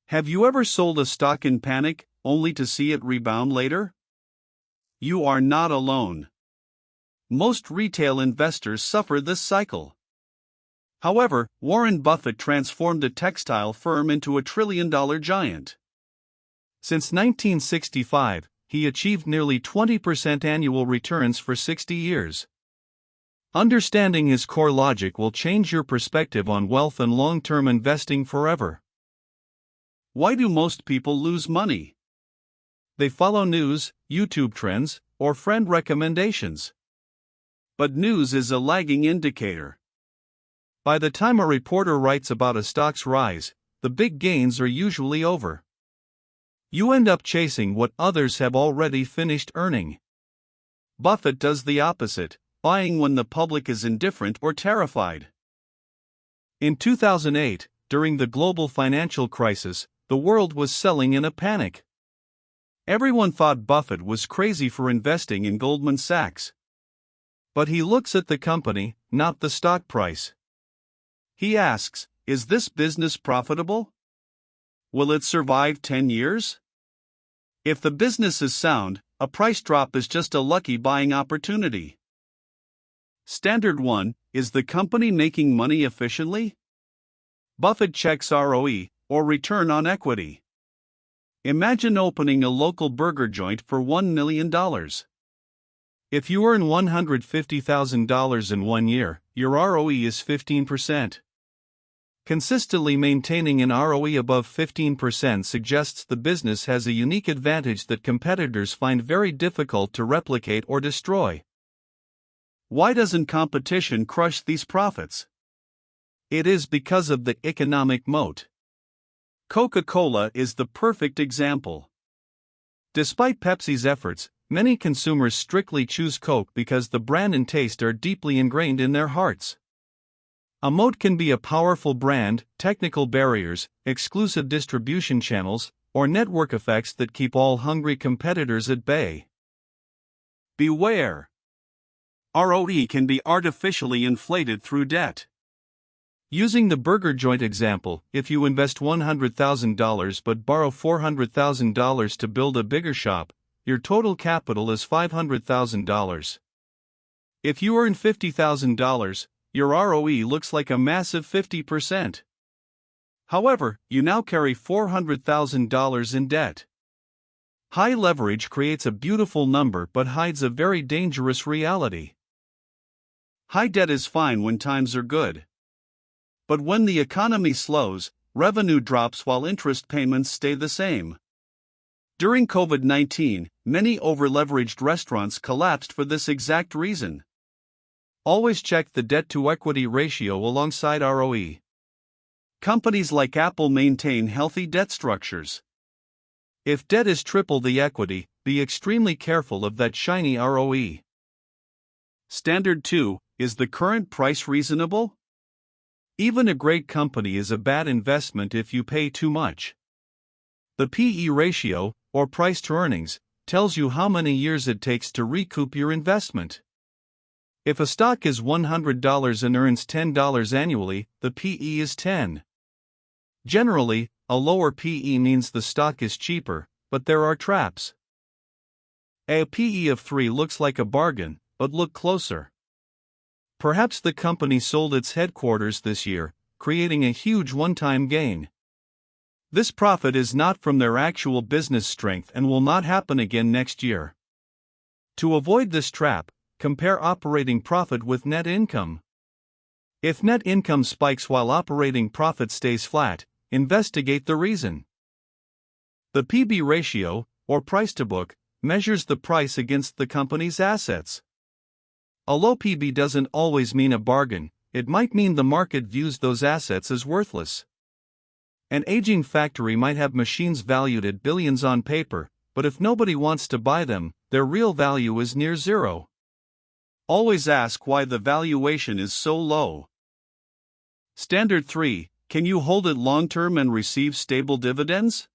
Have you ever sold a stock in panic, only to see it rebound later? You are not alone. Most retail investors suffer this cycle. However, Warren Buffett transformed a textile firm into a trillion-dollar giant. Since 1965, he achieved nearly 20% annual returns for 60 years. Understanding his core logic will change your perspective on wealth and long-term investing forever. Why do most people lose money? They follow news, YouTube trends, or friend recommendations. But news is a lagging indicator. By the time a reporter writes about a stock's rise, the big gains are usually over. You end up chasing what others have already finished earning. Buffett does the opposite, buying when the public is indifferent or terrified. In 2008, during the global financial crisis, the world was selling in a panic. Everyone thought Buffett was crazy for investing in Goldman Sachs. But he looks at the company, not the stock price. He asks, is this business profitable? Will it survive 10 years? If the business is sound, a price drop is just a lucky buying opportunity. Standard 1, is the company making money efficiently? Buffett checks ROE, or return on equity. Imagine opening a local burger joint for $1 million. If you earn $150,000 in 1 year, your ROE is 15%. Consistently maintaining an ROE above 15% suggests the business has a unique advantage that competitors find very difficult to replicate or destroy. Why doesn't competition crush these profits? It is because of the economic moat. Coca-Cola is the perfect example. Despite Pepsi's efforts, many consumers strictly choose Coke because the brand and taste are deeply ingrained in their hearts. A moat can be a powerful brand, technical barriers, exclusive distribution channels, or network effects that keep all hungry competitors at bay. Beware! ROE can be artificially inflated through debt. Using the burger joint example, if you invest $100,000 but borrow $400,000 to build a bigger shop, your total capital is $500,000. If you earn $50,000, your ROE looks like a massive 50%. However, you now carry $400,000 in debt. High leverage creates a beautiful number but hides a very dangerous reality. High debt is fine when times are good. But when the economy slows, revenue drops while interest payments stay the same. During COVID-19, many over-leveraged restaurants collapsed for this exact reason. Always check the debt-to-equity ratio alongside ROE. Companies like Apple maintain healthy debt structures. If debt is triple the equity, be extremely careful of that shiny ROE. Standard 2, is the current price reasonable? Even a great company is a bad investment if you pay too much. The P/E ratio, or price to earnings, tells you how many years it takes to recoup your investment. If a stock is $100 and earns $10 annually, the P/E is 10. Generally, a lower P/E means the stock is cheaper, but there are traps. A P/E of 3 looks like a bargain, but look closer. Perhaps the company sold its headquarters this year, creating a huge one-time gain. This profit is not from their actual business strength and will not happen again next year. To avoid this trap, compare operating profit with net income. If net income spikes while operating profit stays flat, investigate the reason. The P/B ratio, or price to book, measures the price against the company's assets. A low P/B doesn't always mean a bargain, it might mean the market views those assets as worthless. An aging factory might have machines valued at billions on paper, but if nobody wants to buy them, their real value is near zero. Always ask why the valuation is so low. Standard 3, can you hold it long-term and receive stable dividends?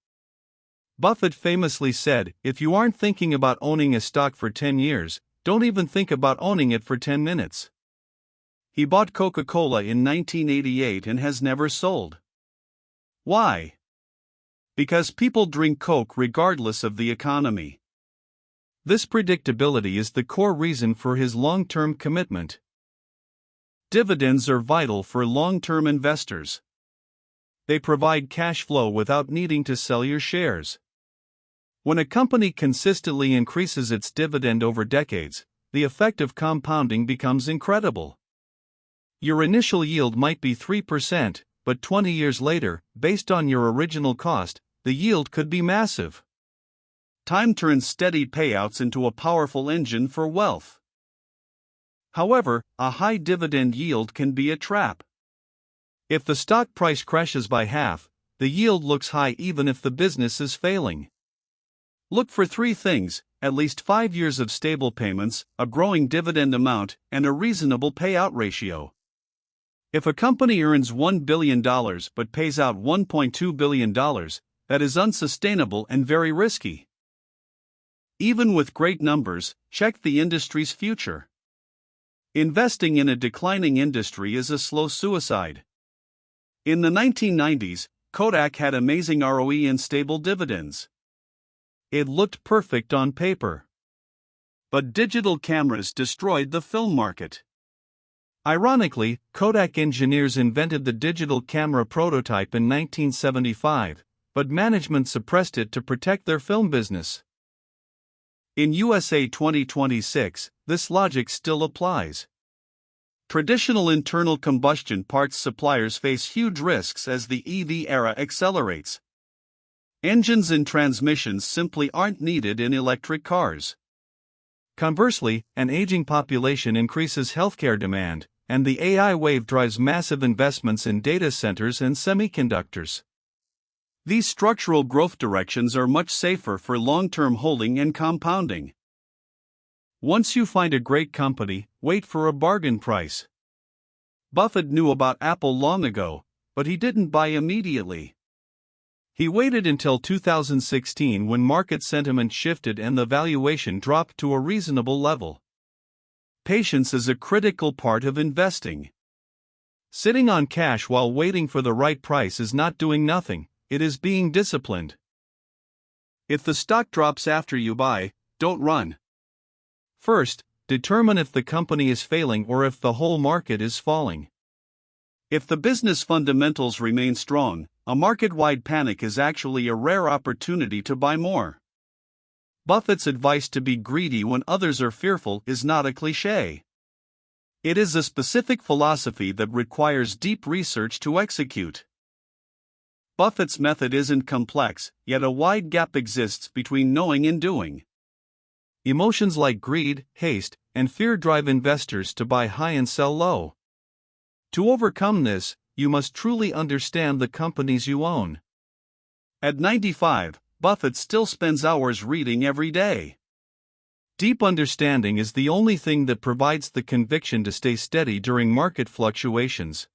Buffett famously said, if you aren't thinking about owning a stock for 10 years, don't even think about owning it for 10 minutes. He bought Coca-Cola in 1988 and has never sold. Why? Because people drink Coke regardless of the economy. This predictability is the core reason for his long-term commitment. Dividends are vital for long-term investors. They provide cash flow without needing to sell your shares. When a company consistently increases its dividend over decades, the effect of compounding becomes incredible. Your initial yield might be 3%, but 20 years later, based on your original cost, the yield could be massive. Time turns steady payouts into a powerful engine for wealth. However, a high dividend yield can be a trap. If the stock price crashes by half, the yield looks high even if the business is failing. Look for three things: at least 5 years of stable payments, a growing dividend amount, and a reasonable payout ratio. If a company earns $1 billion but pays out $1.2 billion, that is unsustainable and very risky. Even with great numbers, check the industry's future. Investing in a declining industry is a slow suicide. In the 1990s, Kodak had amazing ROE and stable dividends. It looked perfect on paper. But digital cameras destroyed the film market. Ironically, Kodak engineers invented the digital camera prototype in 1975, but management suppressed it to protect their film business. In USA 2026, this logic still applies. Traditional internal combustion parts suppliers face huge risks as the EV era accelerates. Engines and transmissions simply aren't needed in electric cars. Conversely, an aging population increases healthcare demand, and the AI wave drives massive investments in data centers and semiconductors. These structural growth directions are much safer for long-term holding and compounding. Once you find a great company, wait for a bargain price. Buffett knew about Apple long ago, but he didn't buy immediately. He waited until 2016 when market sentiment shifted and the valuation dropped to a reasonable level. Patience is a critical part of investing. Sitting on cash while waiting for the right price is not doing nothing, it is being disciplined. If the stock drops after you buy, don't run. First, determine if the company is failing or if the whole market is falling. If the business fundamentals remain strong, a market-wide panic is actually a rare opportunity to buy more. Buffett's advice to be greedy when others are fearful is not a cliché. It is a specific philosophy that requires deep research to execute. Buffett's method isn't complex, yet a wide gap exists between knowing and doing. Emotions like greed, haste, and fear drive investors to buy high and sell low. To overcome this, you must truly understand the companies you own. At 95, Buffett still spends hours reading every day. Deep understanding is the only thing that provides the conviction to stay steady during market fluctuations.